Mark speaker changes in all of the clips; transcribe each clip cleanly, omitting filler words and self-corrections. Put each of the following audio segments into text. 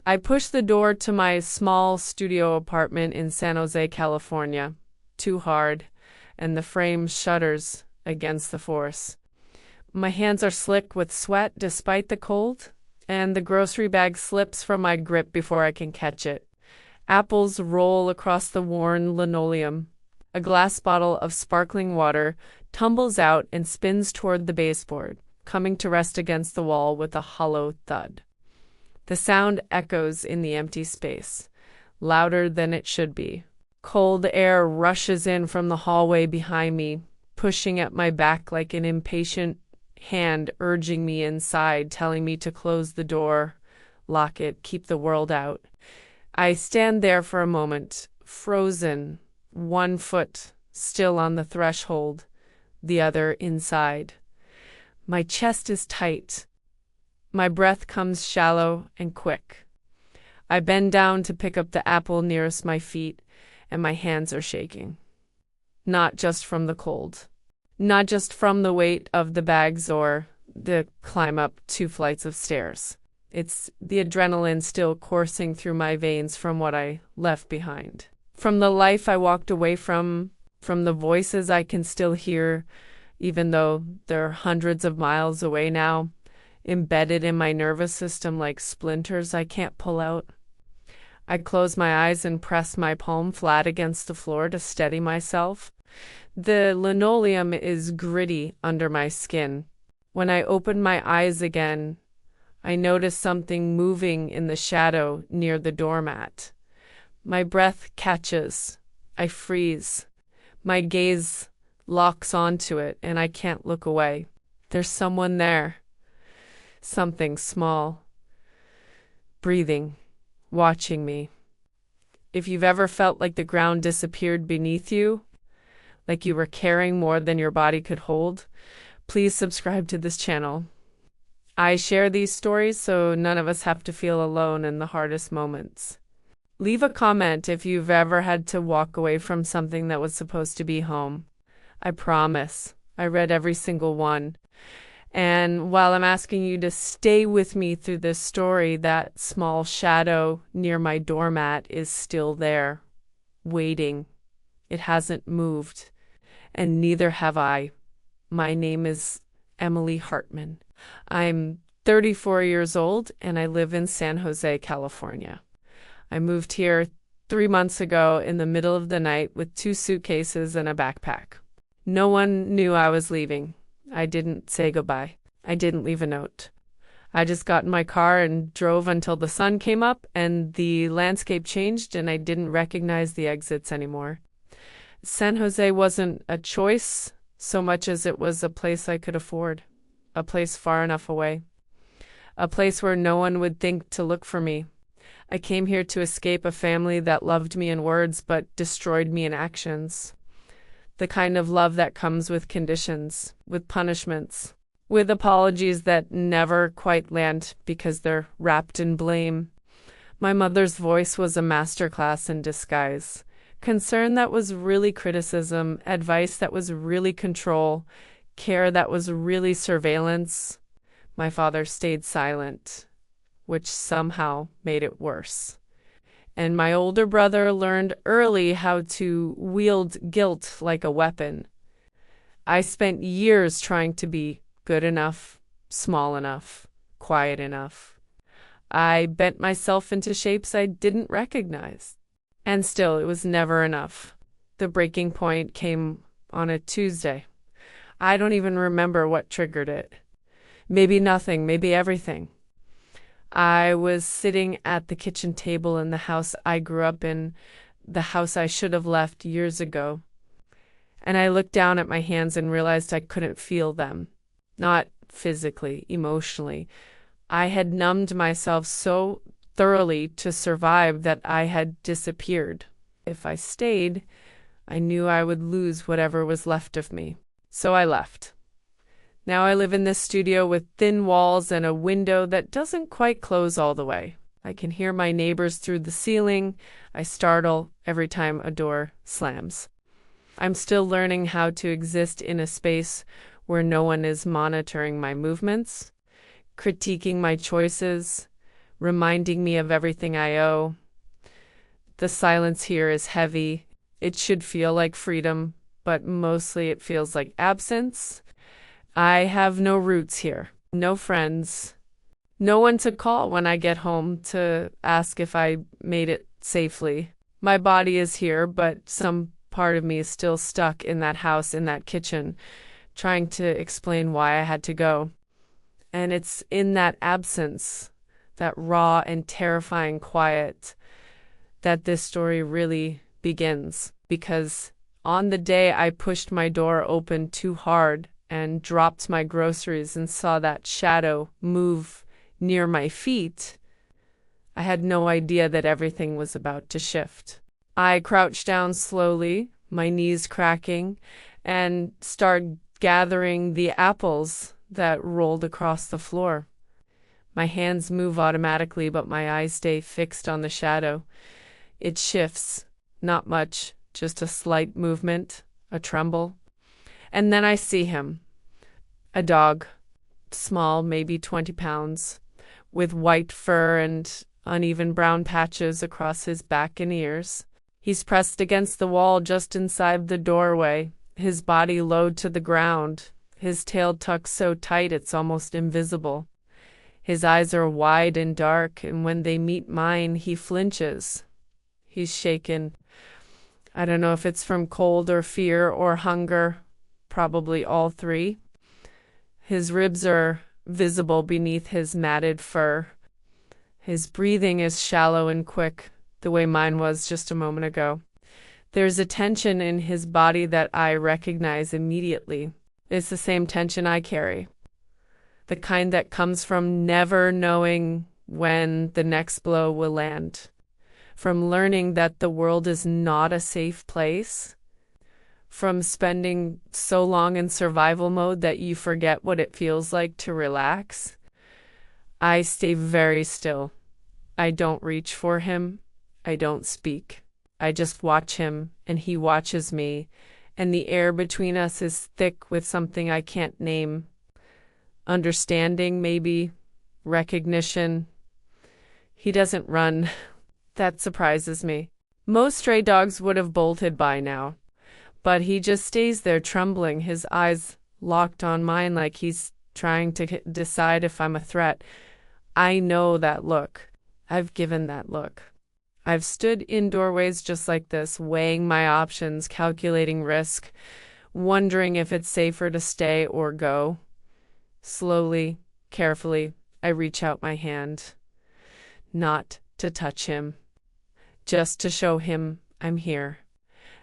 Speaker 1: I push the door to my small studio apartment in San Jose, California, too hard, and the frame shudders against the force. My hands are slick with sweat despite the cold, and the grocery bag slips from my grip before I can catch it. Apples roll across the worn linoleum. A glass bottle of sparkling water tumbles out and spins toward the baseboard, coming to rest against the wall with a hollow thud. The sound echoes in the empty space, louder than it should be. Cold air rushes in from the hallway behind me, pushing at my back like an impatient hand urging me inside, telling me to close the door, lock it, keep the world out. I stand there for a moment, frozen, one foot still on the threshold, the other inside. My chest is tight. My breath comes shallow and quick. I bend down to pick up the apple nearest my feet, and my hands are shaking. Not just from the cold. Not just from the weight of the bags or the climb up 2 flights of stairs. It's the adrenaline still coursing through my veins from what I left behind. From the life I walked away from the voices I can still hear, even though they're hundreds of miles away now, embedded in my nervous system like splinters I can't pull out. I close my eyes and press my palm flat against the floor to steady myself. The linoleum is gritty under my skin. When I open my eyes again, I notice something moving in the shadow near the doormat. My breath catches. I freeze. My gaze locks onto it, and I can't look away. There's someone there. Something small. Breathing. Watching me. If you've ever felt like the ground disappeared beneath you, like you were carrying more than your body could hold, please subscribe to this channel. I share these stories so none of us have to feel alone in the hardest moments. Leave a comment if you've ever had to walk away from something that was supposed to be home. I promise. I read every single one. And while I'm asking you to stay with me through this story, that small shadow near my doormat is still there, waiting. It hasn't moved, and neither have I. My name is Emily Hartman. I'm 34 years old, and I live in San Jose, California. I moved here 3 months ago in the middle of the night with 2 suitcases and a backpack. No one knew I was leaving. I didn't say goodbye. I didn't leave a note. I just got in my car and drove until the sun came up and the landscape changed and I didn't recognize the exits anymore. San Jose wasn't a choice so much as it was a place I could afford, a place far enough away, a place where no one would think to look for me. I came here to escape a family that loved me in words but destroyed me in actions. The kind of love that comes with conditions, with punishments, with apologies that never quite land because they're wrapped in blame. My mother's voice was a masterclass in disguise. Concern that was really criticism, advice that was really control, care that was really surveillance. My father stayed silent, which somehow made it worse. And my older brother learned early how to wield guilt like a weapon. I spent years trying to be good enough, small enough, quiet enough. I bent myself into shapes I didn't recognize. And still, it was never enough. The breaking point came on a Tuesday. I don't even remember what triggered it. Maybe nothing, maybe everything. I was sitting at the kitchen table in the house I grew up in, the house I should have left years ago. And I looked down at my hands and realized I couldn't feel them. Not physically, emotionally. I had numbed myself so thoroughly to survive that I had disappeared. If I stayed, I knew I would lose whatever was left of me. So I left. Now I live in this studio with thin walls and a window that doesn't quite close all the way. I can hear my neighbors through the ceiling. I startle every time a door slams. I'm still learning how to exist in a space where no one is monitoring my movements, critiquing my choices, reminding me of everything I owe. The silence here is heavy. It should feel like freedom, but mostly it feels like absence. I have no roots here, no friends, no one to call when I get home to ask if I made it safely. My body is here, but some part of me is still stuck in that house, in that kitchen, trying to explain why I had to go. And it's in that absence, that raw and terrifying quiet, that this story really begins. Because on the day I pushed my door open too hard and dropped my groceries and saw that shadow move near my feet, I had no idea that everything was about to shift. I crouched down slowly, my knees cracking, and started gathering the apples that rolled across the floor. My hands move automatically, but my eyes stay fixed on the shadow. It shifts, not much, just a slight movement, a tremble. And then I see him. A dog, small, maybe 20 pounds, with white fur and uneven brown patches across his back and ears. He's pressed against the wall just inside the doorway, his body low to the ground, his tail tucked so tight it's almost invisible. His eyes are wide and dark, and when they meet mine, he flinches. He's shaken. I don't know if it's from cold or fear or hunger, probably all three. His ribs are visible beneath his matted fur. His breathing is shallow and quick, the way mine was just a moment ago. There's a tension in his body that I recognize immediately. It's the same tension I carry. The kind that comes from never knowing when the next blow will land. From learning that the world is not a safe place. From spending so long in survival mode that you forget what it feels like to relax. I stay very still. I don't reach for him. I don't speak. I just watch him, and he watches me, and the air between us is thick with something I can't name. Understanding, maybe. Recognition. He doesn't run. That surprises me. Most stray dogs would have bolted by now. But he just stays there trembling, his eyes locked on mine like he's trying to decide if I'm a threat. I know that look. I've given that look. I've stood in doorways just like this, weighing my options, calculating risk, wondering if it's safer to stay or go. Slowly, carefully, I reach out my hand. Not to touch him. Just to show him I'm here.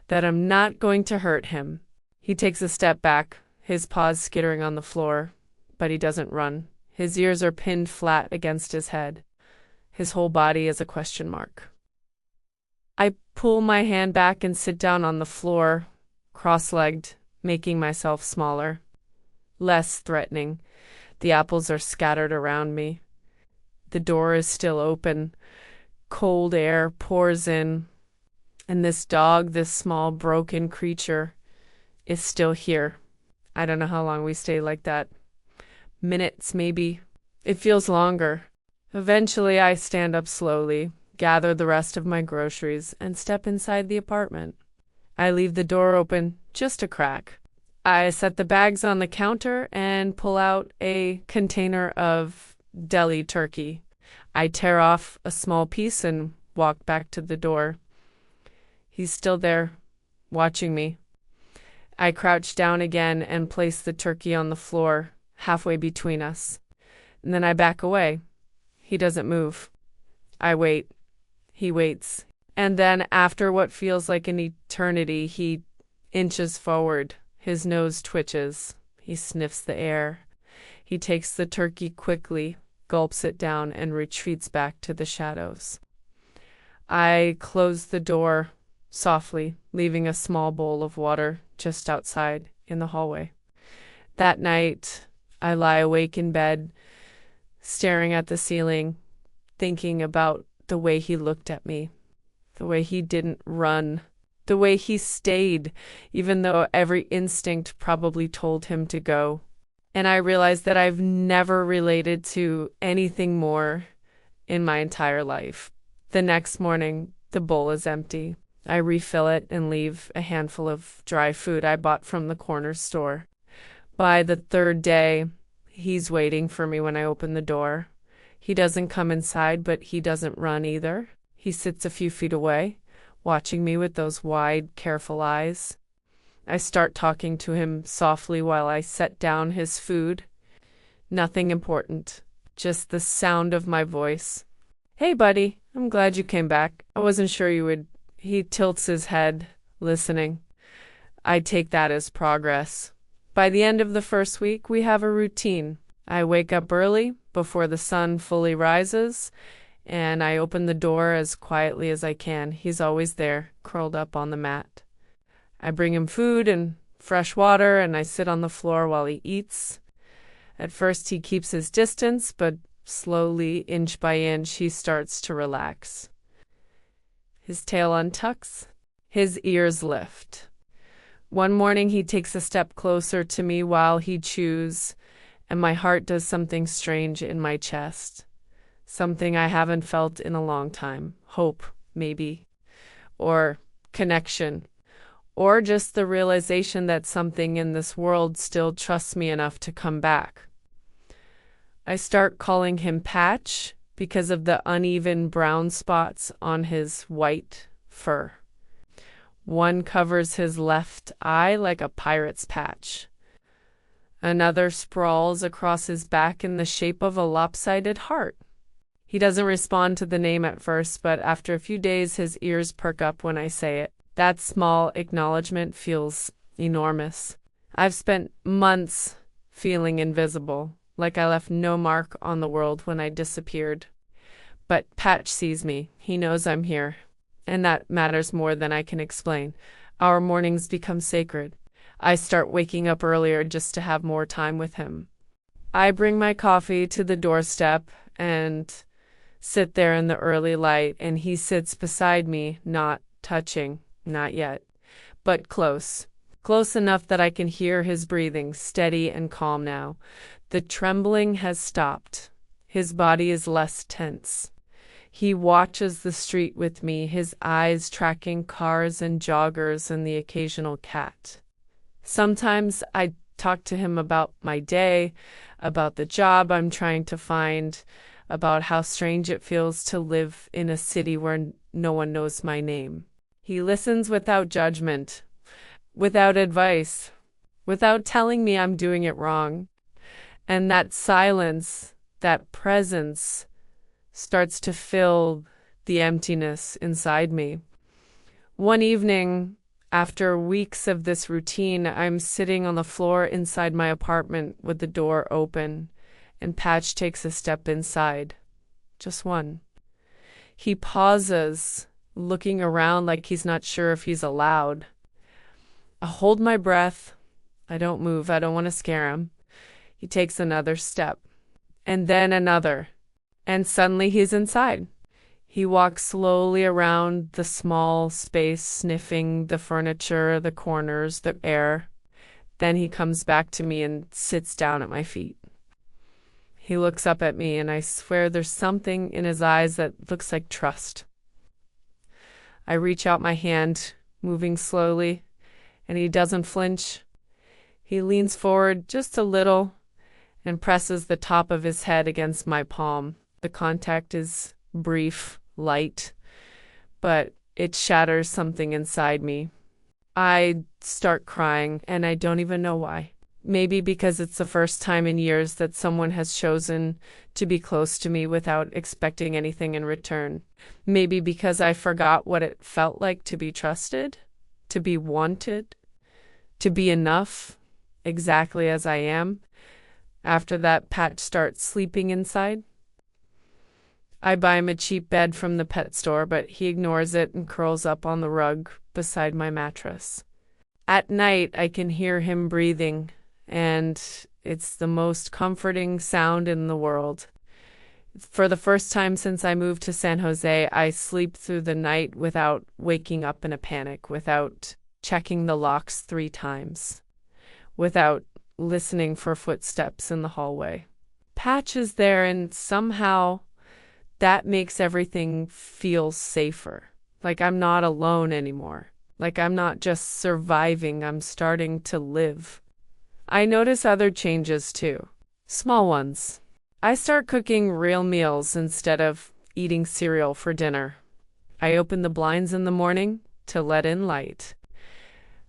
Speaker 1: That I'm not going to hurt him. He takes a step back, his paws skittering on the floor, but he doesn't run. His ears are pinned flat against his head. His whole body is a question mark. I pull my hand back and sit down on the floor, cross-legged, making myself smaller. Less threatening. The apples are scattered around me. The door is still open. Cold air pours in. And this dog, this small broken creature, is still here. I don't know how long we stay like that. Minutes, maybe. It feels longer. Eventually, I stand up slowly, gather the rest of my groceries, and step inside the apartment. I leave the door open, just a crack. I set the bags on the counter and pull out a container of deli turkey. I tear off a small piece and walk back to the door. He's still there, watching me. I crouch down again and place the turkey on the floor, halfway between us. And then I back away. He doesn't move. I wait. He waits. And then, after what feels like an eternity, he inches forward. His nose twitches. He sniffs the air. He takes the turkey quickly, gulps it down, and retreats back to the shadows. I close the door softly, leaving a small bowl of water just outside in the hallway. That night, I lie awake in bed, staring at the ceiling, thinking about the way he looked at me, the way he didn't run, the way he stayed, even though every instinct probably told him to go. And I realized that I've never related to anything more, in my entire life. The next morning, the bowl is empty. I refill it and leave a handful of dry food I bought from the corner store. By the third day, he's waiting for me when I open the door. He doesn't come inside, but he doesn't run either. He sits a few feet away, watching me with those wide, careful eyes. I start talking to him softly while I set down his food. Nothing important, just the sound of my voice. "Hey, buddy, I'm glad you came back. I wasn't sure you would." He tilts his head, listening. I take that as progress. By the end of the first week, we have a routine. I wake up early, before the sun fully rises, and I open the door as quietly as I can. He's always there, curled up on the mat. I bring him food and fresh water, and I sit on the floor while he eats. At first, he keeps his distance, but slowly, inch by inch, he starts to relax. His tail untucks, his ears lift. One morning, he takes a step closer to me while he chews, and my heart does something strange in my chest. Something I haven't felt in a long time. Hope, maybe. Or connection. Or just the realization that something in this world still trusts me enough to come back. I start calling him Patch because of the uneven brown spots on his white fur. One covers his left eye like a pirate's patch. Another sprawls across his back in the shape of a lopsided heart. He doesn't respond to the name at first, but after a few days his ears perk up when I say it. That small acknowledgement feels enormous. I've spent months feeling invisible, like I left no mark on the world when I disappeared. But Patch sees me. He knows I'm here. And that matters more than I can explain. Our mornings become sacred. I start waking up earlier just to have more time with him. I bring my coffee to the doorstep and sit there in the early light, and he sits beside me, not touching, not yet, but close. Close enough that I can hear his breathing, steady and calm now. The trembling has stopped. His body is less tense. He watches the street with me, his eyes tracking cars and joggers and the occasional cat. Sometimes I talk to him about my day, about the job I'm trying to find, about how strange it feels to live in a city where no one knows my name. He listens without judgment, without advice, without telling me I'm doing it wrong. And that silence, that presence, starts to fill the emptiness inside me. One evening, after weeks of this routine, I'm sitting on the floor inside my apartment with the door open, and Patch takes a step inside. Just one. He pauses, looking around like he's not sure if he's allowed. I hold my breath. I don't move. I don't want to scare him. He takes another step, and then another. And suddenly he's inside. He walks slowly around the small space, sniffing the furniture, the corners, the air. Then he comes back to me and sits down at my feet. He looks up at me, and I swear there's something in his eyes that looks like trust. I reach out my hand, moving slowly, and he doesn't flinch. He leans forward just a little and presses the top of his head against my palm. The contact is brief, light, but it shatters something inside me. I start crying, and I don't even know why. Maybe because it's the first time in years that someone has chosen to be close to me without expecting anything in return. Maybe because I forgot what it felt like to be trusted, to be wanted, to be enough, exactly as I am. After that, Patch starts sleeping inside. I buy him a cheap bed from the pet store, but he ignores it and curls up on the rug beside my mattress. At night, I can hear him breathing, and it's the most comforting sound in the world. For the first time since I moved to San Jose, I sleep through the night without waking up in a panic, without checking the locks 3 times, without listening for footsteps in the hallway. Patch is there, and somehow that makes everything feel safer. Like I'm not alone anymore. Like I'm not just surviving, I'm starting to live. I notice other changes too. Small ones. I start cooking real meals instead of eating cereal for dinner. I open the blinds in the morning to let in light.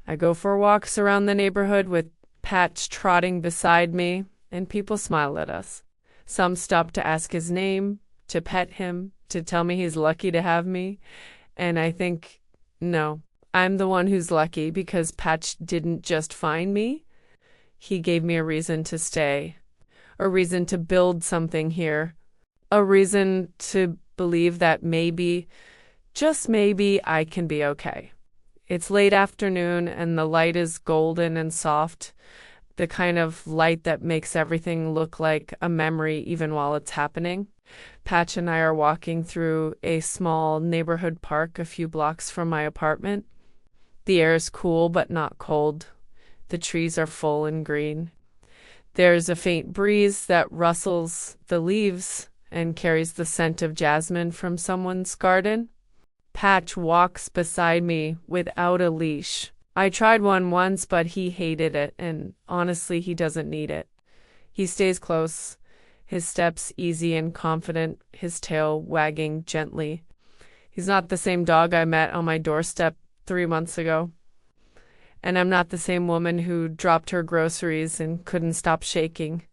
Speaker 1: I go for walks around the neighborhood with Patch trotting beside me, and people smile at us. Some stop to ask his name, to pet him, to tell me he's lucky to have me. And I think, no, I'm the one who's lucky because Patch didn't just find me. He gave me a reason to stay, a reason to build something here, a reason to believe that maybe, just maybe, I can be okay. It's late afternoon and the light is golden and soft, the kind of light that makes everything look like a memory even while it's happening. Patch and I are walking through a small neighborhood park a few blocks from my apartment. The air is cool but not cold. The trees are full and green. There's a faint breeze that rustles the leaves and carries the scent of jasmine from someone's garden. Patch walks beside me without a leash. I tried one once, but he hated it, and honestly, he doesn't need it. He stays close, his steps easy and confident, his tail wagging gently. He's not the same dog I met on my doorstep 3 months ago. And I'm not the same woman who dropped her groceries and couldn't stop shaking.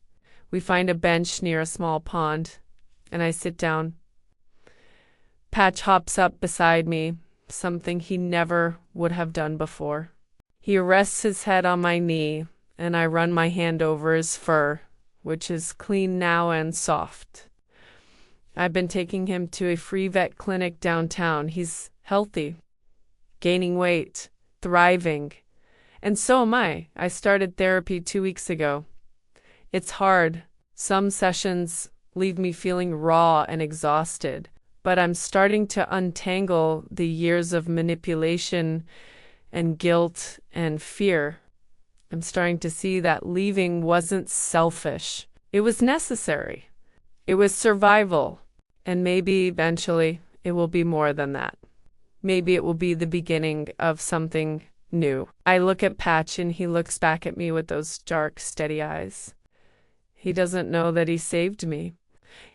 Speaker 1: We find a bench near a small pond, and I sit down. Patch hops up beside me, something he never would have done before. He rests his head on my knee, and I run my hand over his fur, which is clean now and soft. I've been taking him to a free vet clinic downtown. He's healthy, gaining weight, thriving. And so am I. I started therapy 2 weeks ago. It's hard. Some sessions leave me feeling raw and exhausted, but I'm starting to untangle the years of manipulation and guilt and fear. I'm starting to see that leaving wasn't selfish. It was necessary. It was survival. And maybe eventually it will be more than that. Maybe it will be the beginning of something new. I look at Patch and he looks back at me with those dark, steady eyes. He doesn't know that he saved me.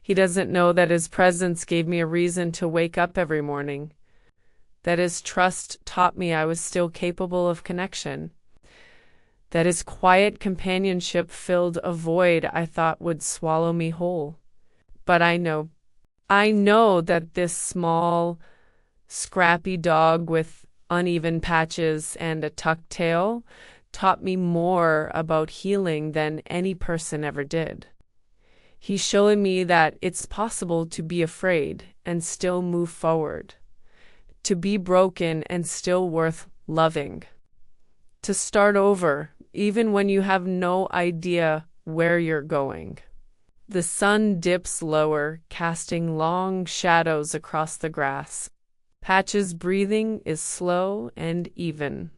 Speaker 1: He doesn't know that his presence gave me a reason to wake up every morning. That his trust taught me I was still capable of connection. That his quiet companionship filled a void I thought would swallow me whole. But I know that this small, scrappy dog with uneven patches and a tucked tail taught me more about healing than any person ever did. He's showing me that it's possible to be afraid and still move forward, to be broken and still worth loving, to start over even when you have no idea where you're going. The sun dips lower, casting long shadows across the grass. Patch's breathing is slow and even.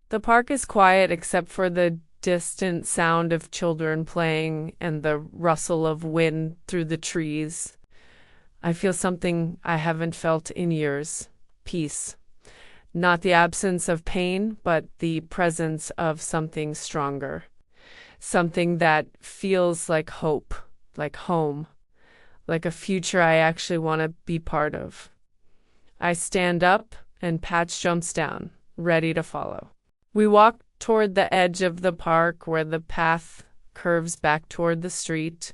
Speaker 1: The park is quiet except for the distant sound of children playing and the rustle of wind through the trees. I feel something I haven't felt in years. Peace. Not the absence of pain, but the presence of something stronger. Something that feels like hope, like home, like a future I actually want to be part of. I stand up and Patch jumps down, ready to follow. We walk toward the edge of the park where the path curves back toward the street,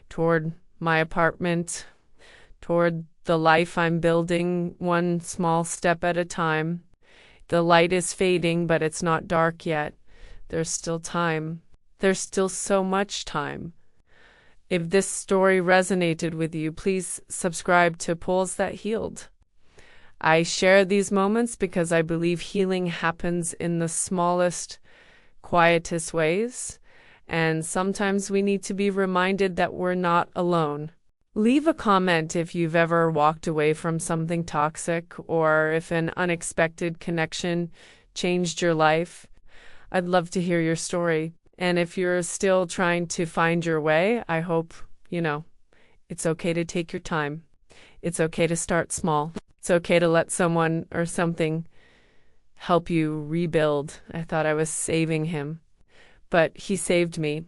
Speaker 1: toward my apartment, toward the life I'm building one small step at a time. The light is fading, but it's not dark yet. There's still time. There's still so much time. If this story resonated with you, please subscribe to Paws That Healed. I share these moments because I believe healing happens in the smallest, quietest ways, and sometimes we need to be reminded that we're not alone. Leave a comment if you've ever walked away from something toxic or if an unexpected connection changed your life. I'd love to hear your story. And if you're still trying to find your way, I hope, it's okay to take your time. It's okay to start small. It's okay to let someone or something help you rebuild. I thought I was saving him, but he saved me.